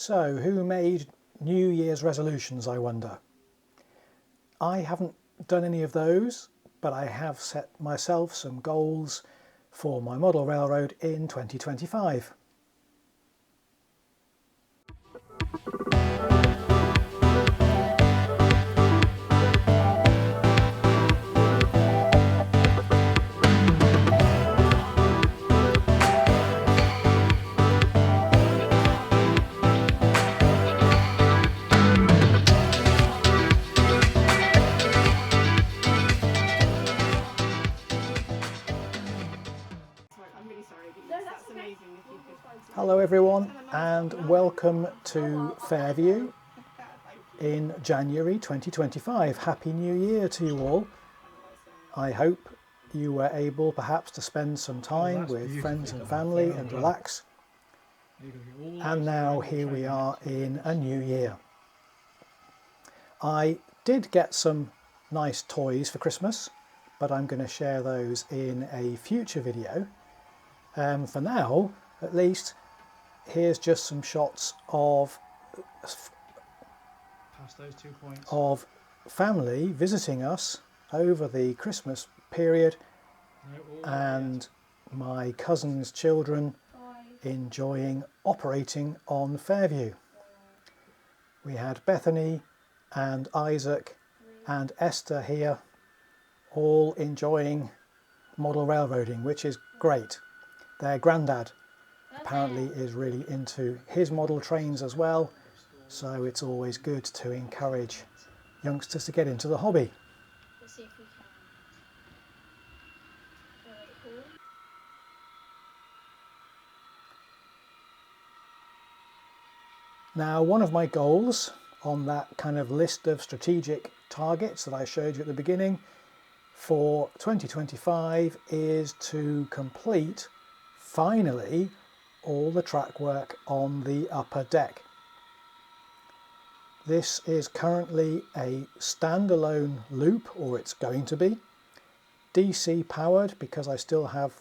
So, who made New Year's resolutions, I wonder? I haven't done any of those, but I have set myself some goals for my model railroad in 2025. Hello everyone and welcome to Fairview in January 2025. Happy New Year to you all. I hope you were able perhaps to spend some time with friends and family and relax. And now here we are in a new year. I did get some nice toys for Christmas, but I'm going to share those in a future video. For now, at least, here's just some shots of family visiting us over the Christmas period and my cousin's children enjoying operating on Fairview. We had Bethany and Isaac and Esther here all enjoying model railroading, which is great. Their granddad apparently is really into his model trains as well, so it's always good to encourage youngsters to get into the hobby. Let's see if we can. Now, one of my goals on that kind of list of strategic targets that I showed you at the beginning for 2025 is to complete, finally, all the track work on the upper deck. This is currently a standalone loop, or it's going to be, DC powered because I still have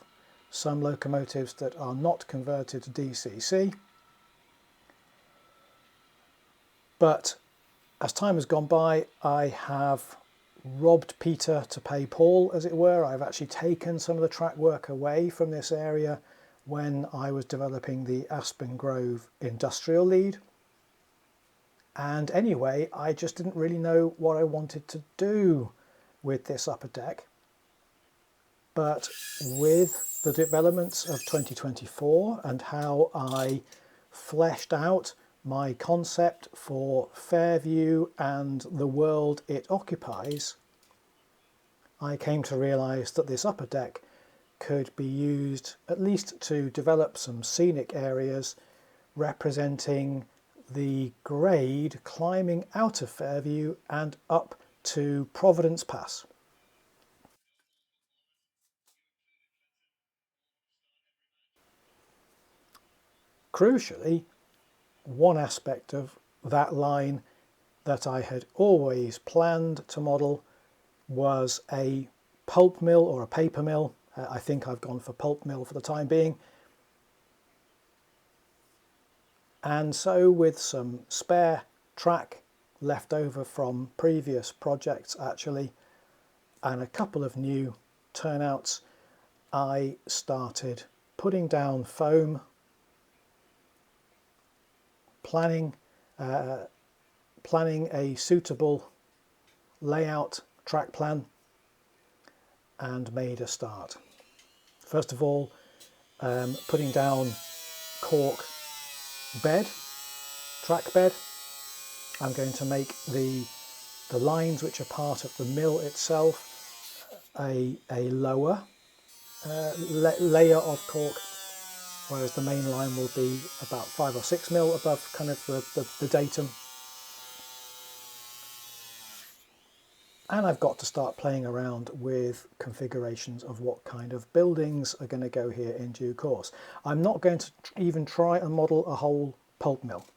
some locomotives that are not converted to DCC. But as time has gone by, I have robbed Peter to pay Paul, as it were. I've actually taken some of the track work away from this area when I was developing the Aspen Grove industrial lead. And anyway, I just didn't really know what I wanted to do with this upper deck. But with the developments of 2024 and how I fleshed out my concept for Fairview and the world it occupies, I came to realise that this upper deck could be used at least to develop some scenic areas representing the grade climbing out of Fairview and up to Providence Pass. Crucially, one aspect of that line that I had always planned to model was a pulp mill or a paper mill. I think I've gone for pulp mill for the time being. And so with some spare track left over from previous projects actually, and a couple of new turnouts, I started putting down foam, planning a suitable layout track plan, and made a start. First of all, putting down cork bed, track bed. I'm going to make the lines which are part of the mill itself a lower layer of cork, whereas the main line will be about 5 or 6 mil above kind of the datum. And I've got to start playing around with configurations of what kind of buildings are going to go here in due course. I'm not going to even try and model a whole pulp mill.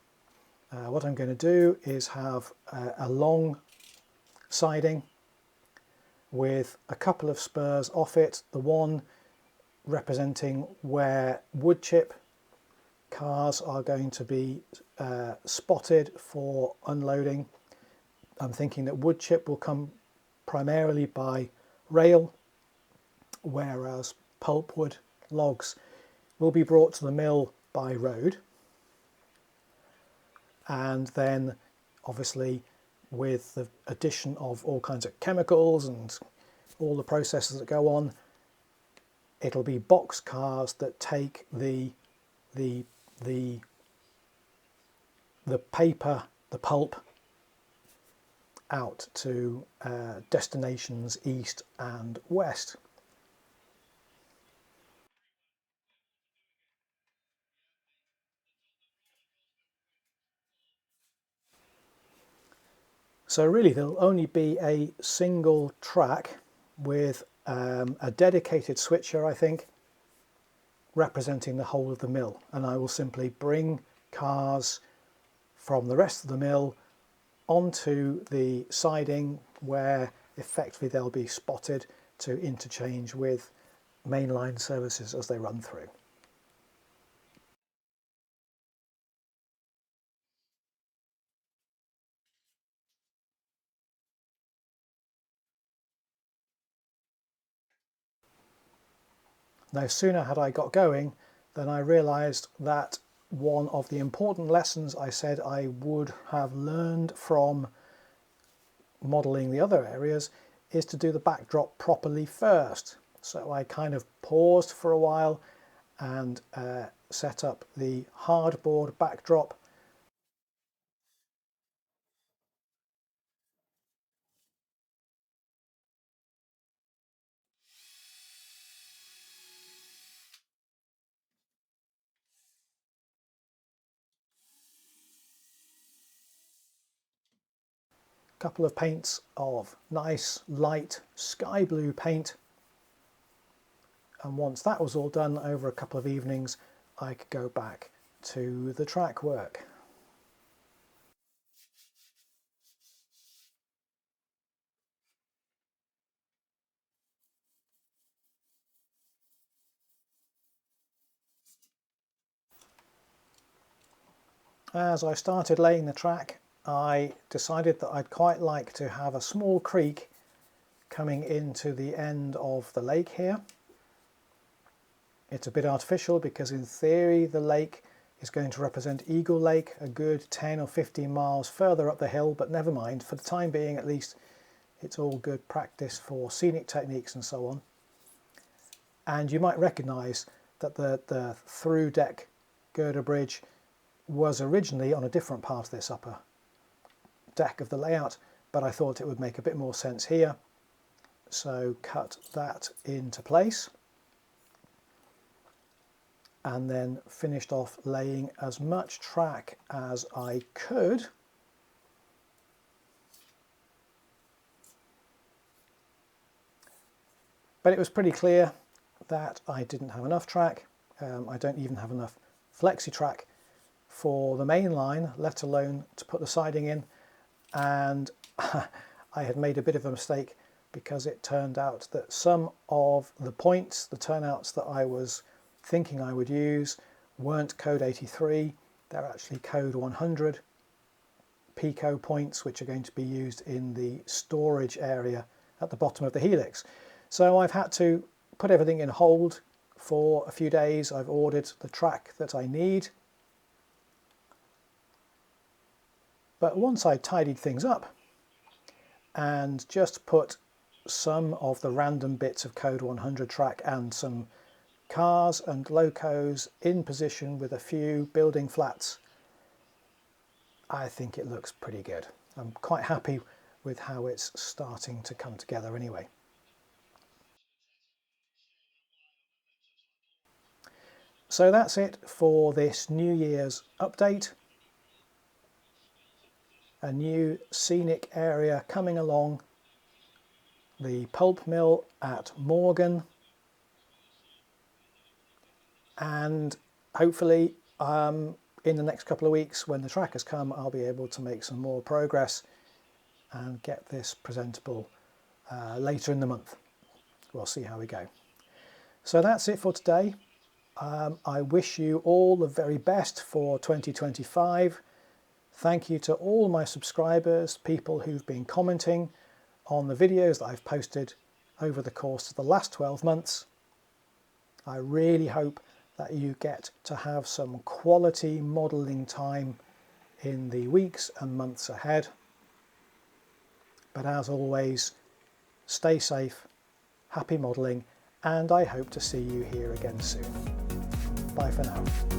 What I'm going to do is have a long siding with a couple of spurs off it, the one representing where wood chip cars are going to be spotted for unloading. I'm thinking that wood chip will come primarily by rail, whereas pulpwood logs will be brought to the mill by road. And then obviously with the addition of all kinds of chemicals and all the processes that go on, it'll be box cars that take the paper, the pulp, out to destinations east and west. So really there'll only be a single track with a dedicated switcher, I think, representing the whole of the mill, and I will simply bring cars from the rest of the mill onto the siding where effectively they'll be spotted to interchange with mainline services as they run through. No sooner had I got going than I realised that one of the important lessons I said I would have learned from modelling the other areas is to do the backdrop properly first. So I kind of paused for a while and set up the hardboard backdrop. Couple of paints of nice light sky blue paint, and once that was all done over a couple of evenings I could go back to the track work. As I started laying the track, I decided that I'd quite like to have a small creek coming into the end of the lake here. It's a bit artificial because in theory the lake is going to represent Eagle Lake, a good 10 or 15 miles further up the hill, but never mind, for the time being at least it's all good practice for scenic techniques and so on. And you might recognise that the through deck girder bridge was originally on a different part of this upper deck of the layout, but I thought it would make a bit more sense here, so cut that into place and then finished off laying as much track as I could. But it was pretty clear that I didn't have enough track. I don't even have enough flexi track for the main line, let alone to put the siding in, and I had made a bit of a mistake because it turned out that some of the points, the turnouts that I was thinking I would use, weren't code 83, they're actually code 100 pico points, which are going to be used in the storage area at the bottom of the helix. So I've had to put everything in hold for a few days. I've ordered the track that I need. But once I tidied things up and just put some of the random bits of code 100 track and some cars and locos in position with a few building flats, I think it looks pretty good. I'm quite happy with how it's starting to come together anyway. So that's it for this New Year's update. A new scenic area coming along, the pulp mill at Morgan, and hopefully in the next couple of weeks when the track has come I'll be able to make some more progress and get this presentable later in the month. We'll see how we go. So that's it for today. I wish you all the very best for 2025. Thank you to all my subscribers, people who've been commenting on the videos that I've posted over the course of the last 12 months. I really hope that you get to have some quality modelling time in the weeks and months ahead. But as always, stay safe, happy modelling, and I hope to see you here again soon. Bye for now.